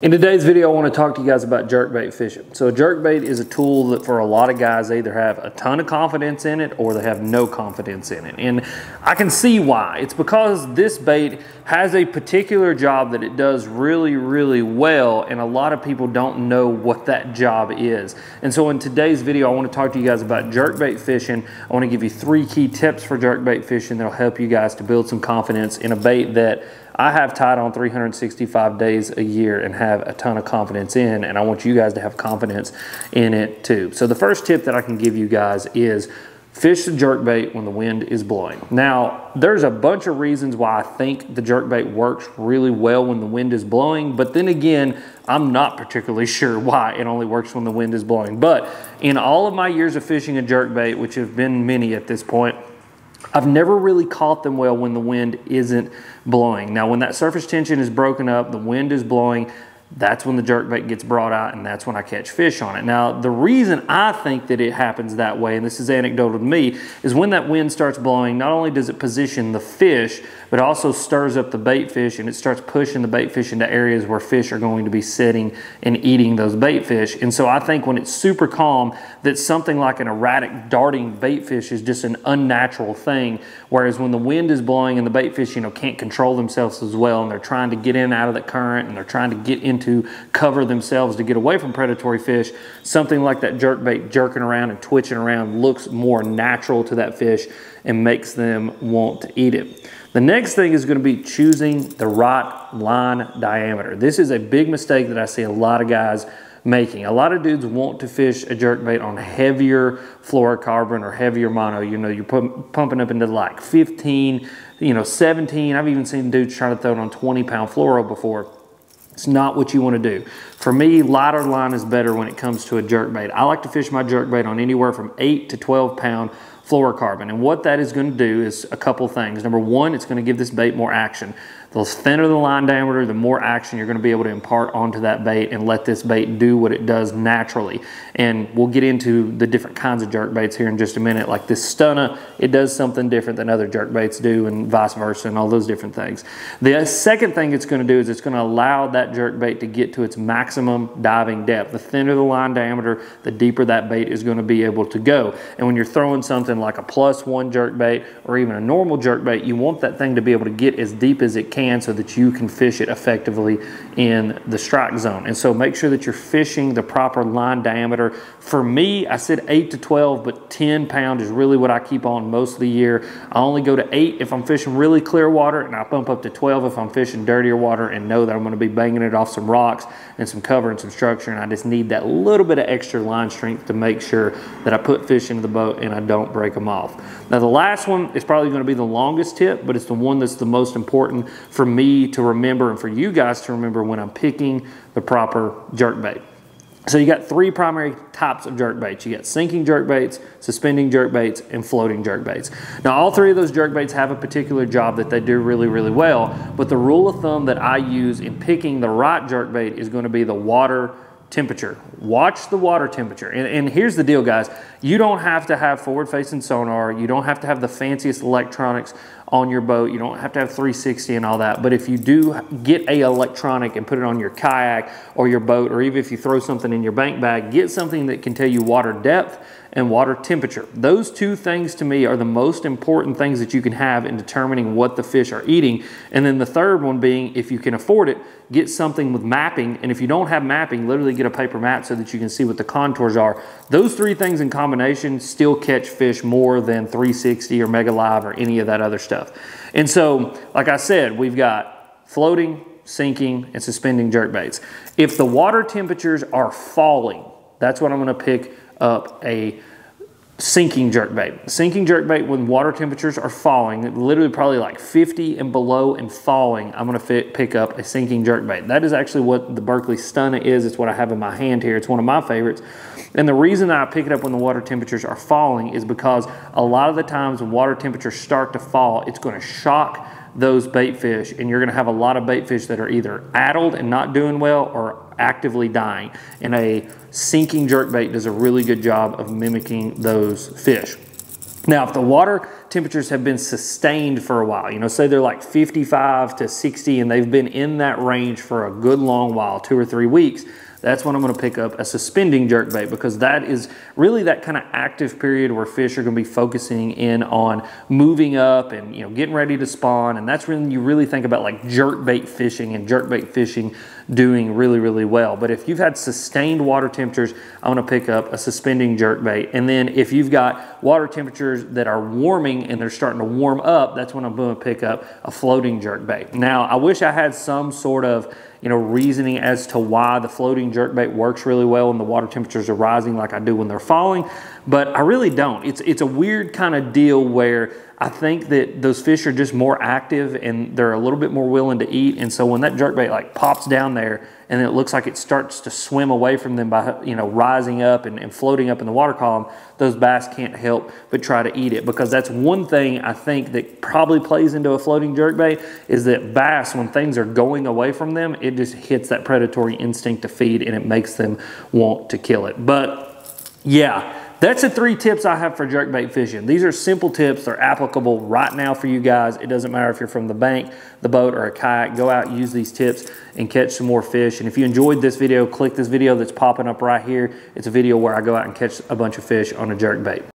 In today's video, I want to talk to you guys about jerkbait fishing. So a jerkbait is a tool that for a lot of guys, they either have a ton of confidence in it or they have no confidence in it. And I can see why. It's because this bait has a particular job that it does really, really well, and a lot of people don't know what that job is. And so in today's video, I want to talk to you guys about jerkbait fishing. I want to give you 3 key tips for jerkbait fishing that'll help you guys to build some confidence in a bait that I have tied on 365 days a year and have a ton of confidence in, and I want you guys to have confidence in it too. So the first tip that I can give you guys is fish the jerkbait when the wind is blowing. Now, there's a bunch of reasons why I think the jerkbait works really well when the wind is blowing, but then again, I'm not particularly sure why it only works when the wind is blowing. But in all of my years of fishing a jerkbait, which have been many at this point, I've never really caught them well when the wind isn't blowing. Now, when that surface tension is broken up, the wind is blowing, that's when the jerkbait gets brought out, and that's when I catch fish on it. Now, the reason I think that it happens that way, and this is anecdotal to me, is when that wind starts blowing, not only does it position the fish, but it also stirs up the bait fish, and it starts pushing the bait fish into areas where fish are going to be sitting and eating those bait fish. And so I think when it's super calm, that something like an erratic darting bait fish is just an unnatural thing, whereas when the wind is blowing and the bait fish, can't control themselves as well, and they're trying to get in out of the current, and they're trying to get into cover themselves to get away from predatory fish, something like that jerkbait jerking around and twitching around looks more natural to that fish and makes them want to eat it. The next thing is going to be choosing the right line diameter. This is a big mistake that I see a lot of guys making. A lot of dudes want to fish a jerkbait on heavier fluorocarbon or heavier mono. You're pumping up into like 15, 17. I've even seen dudes try to throw it on 20-pound fluoro before. It's not what you want to do. For me, lighter line is better when it comes to a jerkbait. I like to fish my jerkbait on anywhere from 8 to 12-pound fluorocarbon. And what that is going to do is a couple things. Number one, it's going to give this bait more action. The thinner the line diameter, the more action you're going to be able to impart onto that bait and let this bait do what it does naturally. And we'll get into the different kinds of jerkbaits here in just a minute. Like this stunner, it does something different than other jerkbaits do, and vice versa, and all those different things. The second thing it's going to do is it's going to allow that jerkbait to get to its maximum diving depth. The thinner the line diameter, the deeper that bait is going to be able to go. And when you're throwing something like a +1 jerkbait or even a normal jerkbait, you want that thing to be able to get as deep as it can so that you can fish it effectively in the strike zone. And so make sure that you're fishing the proper line diameter. For me, I said 8 to 12, but 10 pound is really what I keep on most of the year. I only go to 8 if I'm fishing really clear water, and I bump up to 12 if I'm fishing dirtier water and know that I'm going to be banging it off some rocks and some cover and some structure, and I just need that little bit of extra line strength to make sure that I put fish into the boat and I don't break them off. Now, the last one is probably going to be the longest tip, but it's the one that's the most important for me to remember and for you guys to remember when I'm picking the proper jerkbait. So you got 3 primary types of jerkbaits. You got sinking jerkbaits, suspending jerkbaits, and floating jerkbaits. Now, all 3 of those jerkbaits have a particular job that they do really, really well, but the rule of thumb that I use in picking the right jerkbait is going to be the water temperature. Watch the water temperature. And here's the deal, guys. You don't have to have forward-facing sonar. You don't have to have the fanciest electronics on your boat. You don't have to have 360 and all that. But if you do get a electronic and put it on your kayak or your boat, or even if you throw something in your bank bag, get something that can tell you water depth and water temperature. Those 2 things to me are the most important things that you can have in determining what the fish are eating. And then the third one being, if you can afford it, get something with mapping. And if you don't have mapping, literally get a paper map so that you can see what the contours are. Those 3 things in combination still catch fish more than 360 or Mega Live or any of that other stuff. And so, like I said, we've got floating, sinking, and suspending jerkbaits. If the water temperatures are falling, that's when I'm going to pick up a sinking jerkbait. Sinking jerkbait when water temperatures are falling, literally probably like 50 and below and falling, I'm going to pick up a sinking jerkbait. That is actually what the Berkley Stunner is. It's what I have in my hand here. It's one of my favorites. And the reason I pick it up when the water temperatures are falling is because a lot of the times when water temperatures start to fall, it's going to shock those bait fish, and you're going to have a lot of bait fish that are either addled and not doing well or actively dying. And a sinking jerkbait does a really good job of mimicking those fish. Now, if the water temperatures have been sustained for a while, you know, say they're like 55 to 60 and they've been in that range for a good long while, 2 or 3 weeks, that's when I'm going to pick up a suspending jerkbait, because that is really that kind of active period where fish are going to be focusing in on moving up and, you know, getting ready to spawn. And that's when you really think about like jerkbait fishing and jerkbait fishing doing really, really well. But if you've had sustained water temperatures, I'm going to pick up a suspending jerkbait. And then if you've got water temperatures that are warming and they're starting to warm up, that's when I'm going to pick up a floating jerkbait. Now, I wish I had some sort of, you know, reasoning as to why the floating jerkbait works really well when the water temperatures are rising like I do when they're falling, but I really don't. It's a weird kind of deal where I think that those fish are just more active and they're a little bit more willing to eat. And so when that jerkbait like pops down there and it looks like it starts to swim away from them by, you know, rising up and floating up in the water column, those bass can't help but try to eat it. Because that's one thing I think that probably plays into a floating jerkbait, is that bass, when things are going away from them, it just hits that predatory instinct to feed and it makes them want to kill it. But yeah, that's the 3 tips I have for jerkbait fishing. These are simple tips. They're applicable right now for you guys. It doesn't matter if you're from the bank, the boat, or a kayak. Go out, use these tips, and catch some more fish. And if you enjoyed this video, click this video that's popping up right here. It's a video where I go out and catch a bunch of fish on a jerkbait.